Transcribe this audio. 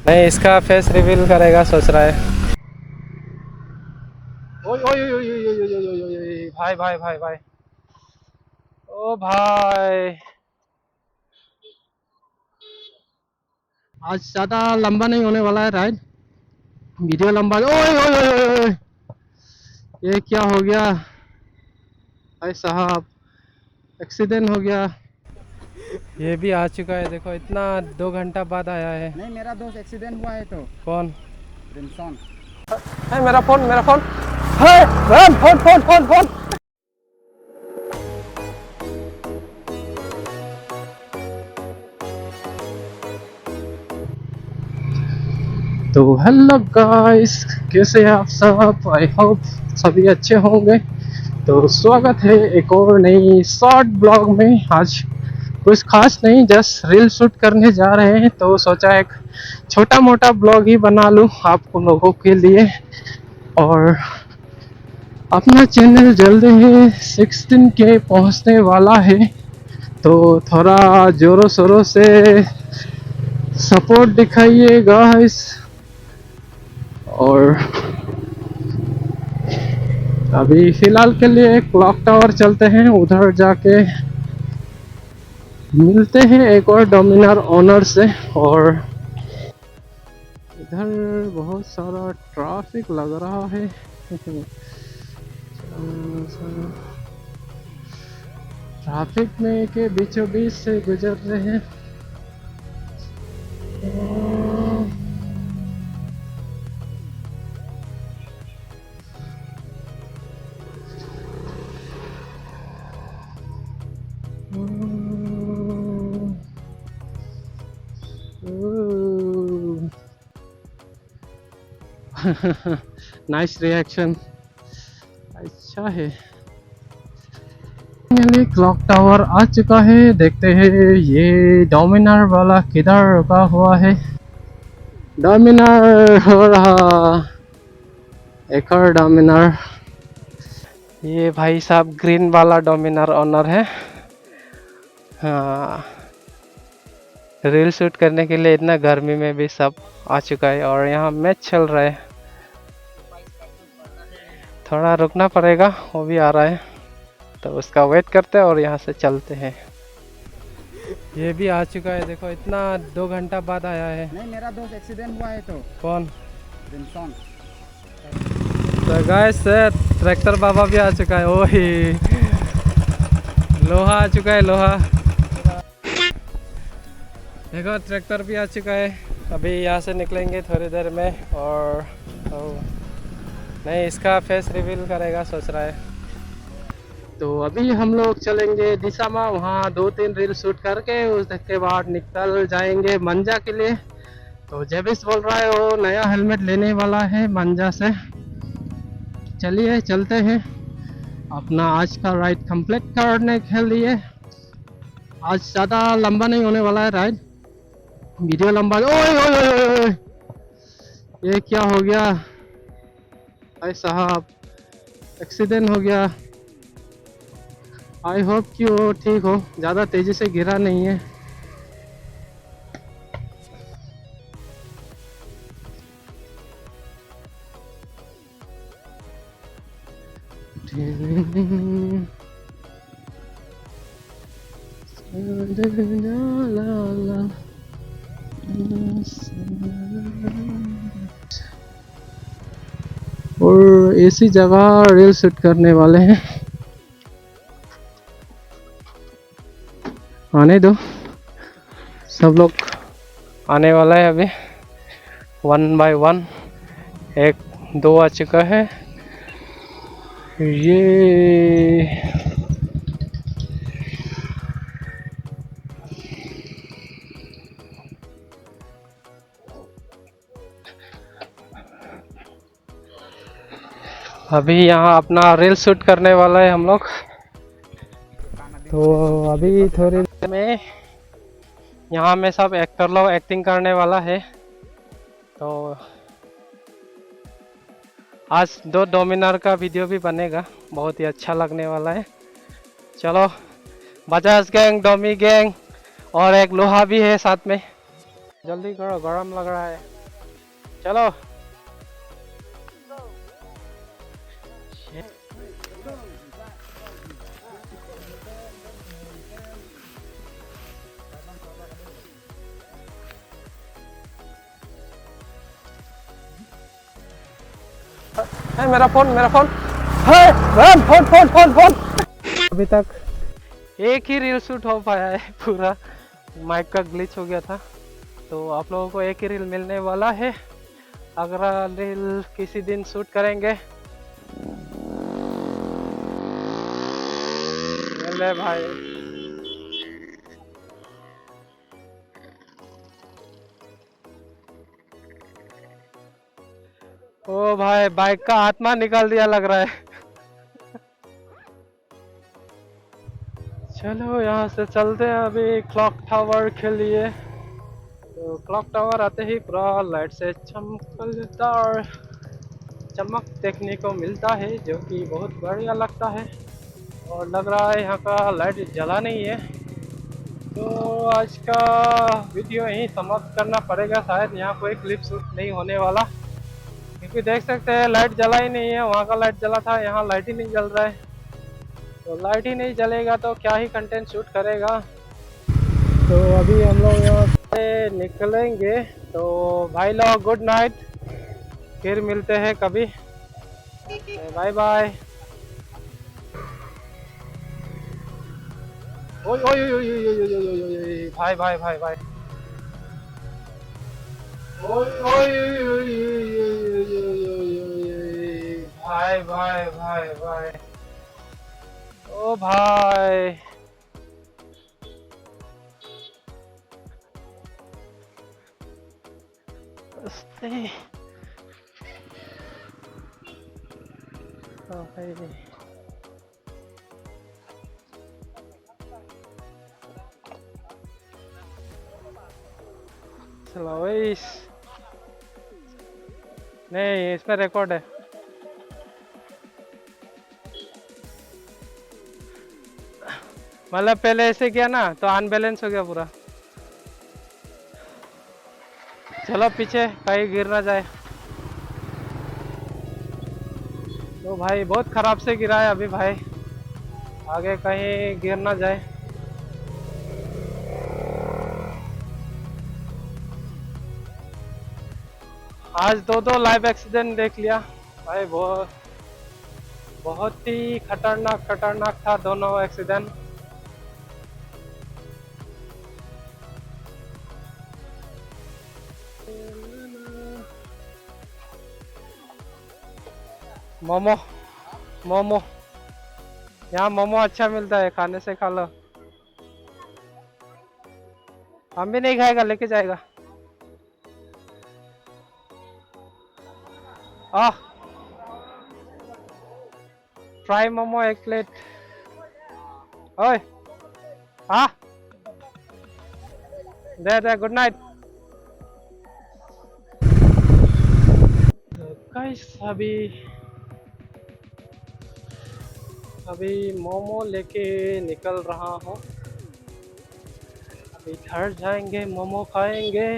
नहीं, इसका face reveal करेगा सोच रहा है। ओए ओए ओए ओए ओए ओए ओए ओए ओए, भाई भाई भाई भाई, ओ भाई। आज ज़्यादा लंबा नहीं होने वाला है राइड, वीडियो लंबा। ओए ओए ओए ओए ओए, ये क्या हो गया भाई साहब, एक्सीडेंट हो गया। ये भी आ चुका है, देखो इतना 2 घंटा बाद आया है। नहीं, मेरा दोस्त एक्सीडेंट हुआ है तो कौन रिमसन। है? मेरा फोन, मेरा फोन है, phone phone phone phone phone. तो हेलो गाइस, कैसे हैं आप सब? आई होप सभी अच्छे होंगे। तो स्वागत है एक और नई शॉर्ट ब्लॉग में। आज कुछ खास नहीं, जस्ट रील शूट करने जा रहे हैं, तो सोचा एक छोटा मोटा ब्लॉग ही बना लूं आप लोगों के लिए। और अपना चैनल जल्दी ही 16K पहुंचने वाला है, तो थोड़ा जोरों शोरों से सपोर्ट दिखाइए गाइस। और अभी फिलहाल के लिए क्लॉक टावर चलते हैं, उधर जाके मिलते हैं एक और डोमिनर ओनर से। और इधर बहुत सारा ट्रैफिक लग रहा है। ट्रैफिक में के बीचों बीच से गुजर रहे हैं। नाइस रिएक्शन, अच्छा है। फाइनली क्लॉक टावर आ चुका है, देखते हैं ये डोमिनर वाला किधर रुका हुआ है। डोमिनर हो रहा, एक और डोमिनर। ये भाई साहब ग्रीन वाला डोमिनर ओनर है। हाँ, रील शूट करने के लिए इतना गर्मी में भी सब आ चुका है, और यहाँ मैच चल रहा है। थोड़ा रुकना पड़ेगा, वो भी आ रहा है, तो उसका वेट करते हैं और यहाँ से चलते हैं। ये भी आ चुका है, देखो इतना 2 घंटा बाद आया है। नहीं, मेरा दोस्त एक्सीडेंट हुआ है तो कौन? रिमसन। तो गाइस ट्रैक्टर बाबा भी आ चुका है। ओही, लोहा आ चुका है, लोहा। देखो ट्रैक्टर भी आ चुका है। अभी यहाँ से निकलेंगे थोड़ी देर में। और नहीं, इसका फेस रिवील करेगा सोच रहा है। तो अभी हम लोग चलेंगे दिशा में, वहाँ 2-3 रील शूट करके उसके बाद निकल जाएंगे मंजा के लिए। तो जेबिस बोल रहा है वो नया हेलमेट लेने वाला है मंजा से। चलिए चलते हैं अपना आज का राइड कंप्लीट करने के लिए। आज ज़्यादा लंबा नहीं होने वाला है राइड, वीडियो लंबा। ओए ओए ओए ओए ओए, ये क्या हो गया भाई साहब, एक्सीडेंट हो गया। आई होप कि वो ठीक हो, ज़्यादा तेज़ी से गिरा नहीं है। और ऐसी जगह रील शूट करने वाले हैं, आने दो। सब लोग आने वाला है अभी, 1 बाय 1। एक दो आ चुका है ये। अभी यहाँ अपना रील शूट करने वाला है हम लोग। तो अभी थोड़ी देर में यहाँ में सब एक्टर लोग एक्टिंग करने वाला है। तो आज 2 डोमिनर का वीडियो भी बनेगा, बहुत ही अच्छा लगने वाला है। चलो, बजाज गैंग, डोमी गैंग और एक लोहा भी है साथ में। जल्दी करो, गरम लग रहा है। चलो। है मेरा फोन है मैम, फोन। अभी तक एक ही रील शूट हो पाया है, पूरा माइक का ग्लिच हो गया था। तो आप लोगों को एक ही रील मिलने वाला है। अगला रील किसी दिन शूट करेंगे। ले भाई, ओ भाई बाइक का आत्मा निकाल दिया लग रहा है। चलो यहाँ से चलते हैं अभी क्लॉक टावर के लिए। तो क्लॉक टावर आते ही पूरा लाइट से चमकदार चमक देखने को मिलता है, जो कि बहुत बढ़िया लगता है। और लग रहा है यहाँ का लाइट जला नहीं है। तो आज का वीडियो यहीं समाप्त करना पड़ेगा, शायद यहाँ कोई क्लिप शूट नहीं होने वाला, क्योंकि देख सकते हैं लाइट जला ही नहीं है। वहाँ का लाइट जला था, यहाँ लाइट ही नहीं जल रहा है। तो लाइट ही नहीं जलेगा तो क्या ही कंटेंट शूट करेगा। तो अभी हम लोग यहाँ से निकलेंगे। तो भाई लोग गुड नाइट, फिर मिलते हैं कभी। Bye bye. ओए ओए ओए ओए ओए ओए ओए ओए ओए, भाई भाई भाई भाई, ओए ओए ओए ओए ओए ओए ओए ओए, भाई भाई भाई भाई, ओ भाई अस्ते, ओ भाई चलो इस, नहीं इसमें रिकॉर्ड है। मतलब पहले ऐसे किया ना तो अनबैलेंस हो गया पूरा। चलो पीछे कहीं गिर ना जाए। तो भाई बहुत खराब से गिरा है अभी भाई, आगे कहीं गिर ना जाए। आज दो लाइव एक्सीडेंट देख लिया भाई, बहुत ही खतरनाक था दोनों एक्सीडेंट। मोमो मोमो, यहाँ मोमो अच्छा मिलता है, खाने से खा लो। हम भी नहीं खाएगा, लेके जाएगा। फ्राई मोमो एक प्लेट। ओए हाँ, दे गुड नाइट। गाइस अभी मोमो लेके निकल रहा हूँ। अभी घर जाएंगे, मोमो खाएंगे।